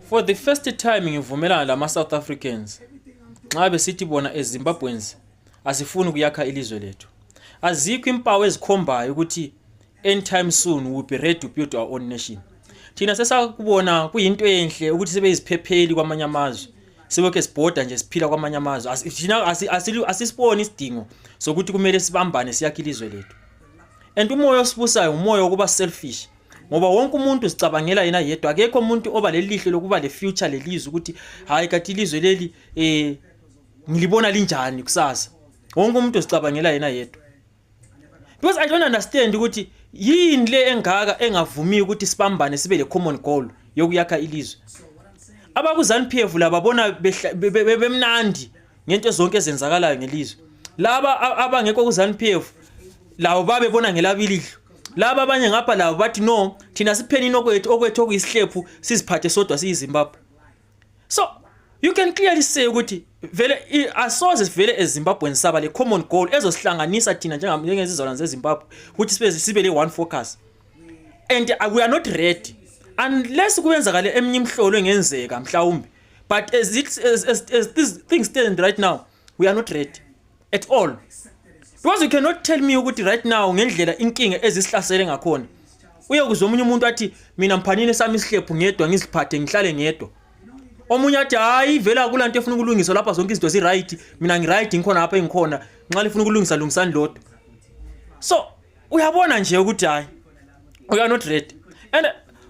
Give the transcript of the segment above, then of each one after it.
For the first time ngivumelana lama South Africans nxa besithi bona eZimbabweans asifuni kuyakha ilizwe lethu. Azikho impawu ezikhombayo ukuthi anytime soon we will be ready to build our own nation. Thina sesakubona kuyinto enhle ukuthi sibe iziphepheli kwamanye amazwe. Sibeke sibhoda nje siphila kwamanye amazwe. Thina asisiboni isidingo sokuthi kumele sibambane siyakha ilizwe lethu. And umoya osibusayo umoya wokuba selfish. Ngoba wonke umuntu uzicabangela yena yedwa. Akekho umuntu oba lelihle lokuba le future lelizwe ukuthi hayi kathi ilizwe leli ngilibona linjani kusasa. Wonke umuntu uzicabangela yena yedwa. Because I don't understand ukuthi yini le engaka engavumi ukuthi sibambane sibe le common goal yokuyakha ilizwe. Abaku ZANU-PF lababona bemnandi ngento zonke ezenzakalayo ngelizwe. Laba abangekho ku ZANU-PF lawo babebona ngelabilihlo. Laba abanye ngapha labo bathi no thina sipheni nokwethu okuyisihlephu siziphathe sodwa siyiZimbabwe. So you can clearly say ukuthi vele asoze sivele eZimbabwe saba le common goal ezosihlanganisa thina njengezizwana zeZimbabwe ukuthi sibe le one focus. And we are not ready unless kuyenzakala eminye imhlolo engenzeka mhlawumbe. But as these things stand right now, we are not ready at all. Because you cannot tell me ukuthi right now ngendlela inkinga ezisihlasele ngakhona uyokuzwa omunye umuntu athi mina mphanini sami isihlephu ngedwa ngiziphathe ngihlale ngedwa. Omunye athi hayi vela kulanto efuna ukulungiswa lapha zonke izinto zi right mina ngi right ngikhona lapha engikhona nxa lifuna ukulungisa lungisani lodwa. So uyabona nje ukuthi hayi we are not ready. And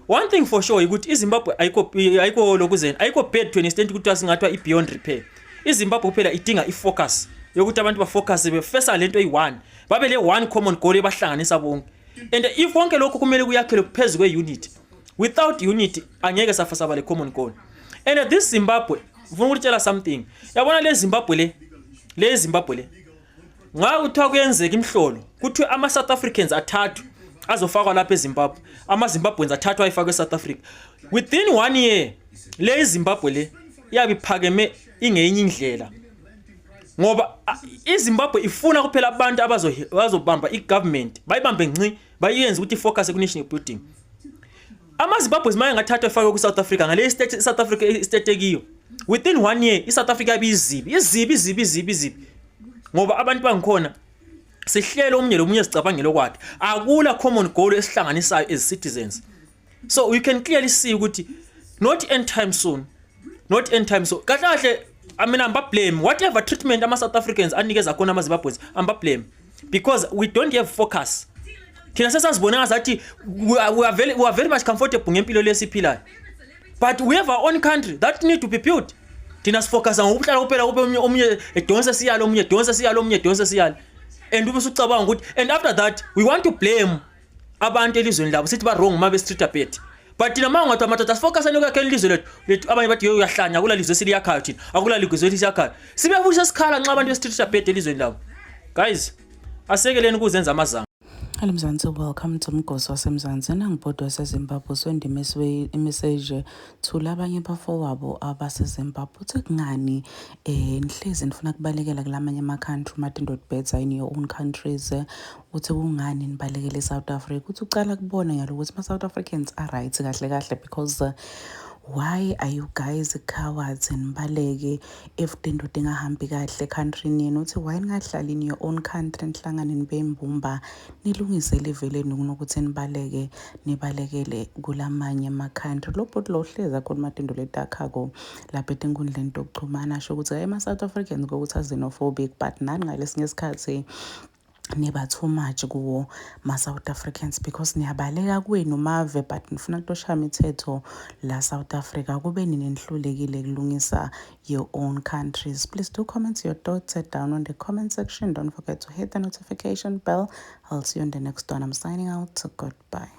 one thing for sure ukuthi iZimbabwe ayikho lokuzeni ayikho bad to an extent ukuthi asingathwa beyond repair. iZimbabwe phela idinga ifocus yokuthi abantu bafocus befesa lento eyi1 babe le one common goal ebahlanganisa bonke. And if wonke lokho kumele kuyakhele phezulu kweunity, without unity angeke safasaba le common goal. And this Zimbabwe ufuna ukutshela something. Yabona le Zimbabwe le nga uthiwa kuyenzeka imhlolo kuthi ama South Africans athathu azofakwa lapha eZimbabwe, ama Zimbabweans athathu ayifakwe eSouth Africa within 1 year. Le Zimbabwe le yabiphakeme ingenye indlela ngoba iZimbabwe ifuna kuphela abantu abazobamba igovernment bayibambe ngci bayenze ukuthi focus ku national building. Ama Zimbabweans maye ngathathwa efakwe ku South Africa ngale state South Africa state ekiyo within 1 year iSouth Africa izibi ngoba abantu bangikhona sihlelo omunye lomunye sicabangela kwakhe akula common goal esihlanganisayo as citizens. So we can clearly see ukuthi not anytime soon kahle I mean amba blame whatever treatment ama South Africans anikeza khona ama Zimbabweans amba blame because we don't have focus. Thina sesazibona ngazathi we are very much comfortable ngempilo lesiphilayo, but we have our own country that need to be built. Thina sifocus ngokuhlala kuphela kube omunye edonsa siyalo omunye edonsa siyalo and ube usucabanga ukuthi and after that we want to blame abantu elizweni labo sithi ba wrong uma be street apet. But thina mangathi amadoda sifocus anokuyakhe ilizwe lethu abanye bathi uyahlanya akula lizwe siliyakhayo thina akula lizwe lisiyakhayo sibe busha sikhala nxa abantu be street apet elizweni labo. Guys asekeleni ukuzenza amazanga. Hello Mzansi, welcome to Mgosi waseMzansi. Nangibhodwa waseZimbabwe sondima imessage to labanye bafowabo abaseZimbabwe uthi kungani nihlezi nifuna kubalekela kulamanye ama country mathi not better in your own countries. Uthi kungani nibalekele South Africa uthi ucala kubona ngalokuthi ma South Africans are right kahle because why are you guys cowards and baleke if into dingahambi kahle country yenu? Uthi why ningahlali in your own country nihlangane nibembumba nilungise level lenu kunokuthi nibalekele kulamanye ama country. Lo bot lo hleza khona matindo ledakhako lapha enkundleni yokuxhumana asho ukuthi ama South Africans ngokuthi xenophobic but nani ngalesinye isikhathi niba too much kuwo ma South Africans because niyabaleka kwenu mave but nifuna kutosha imithetho la South Africa kube ninihlulekile kulungisa your own countries. Please do comment your thoughts down on the comment section. Don't forget to hit the notification bell. I'll see you on the next one. I'm signing out. Goodbye.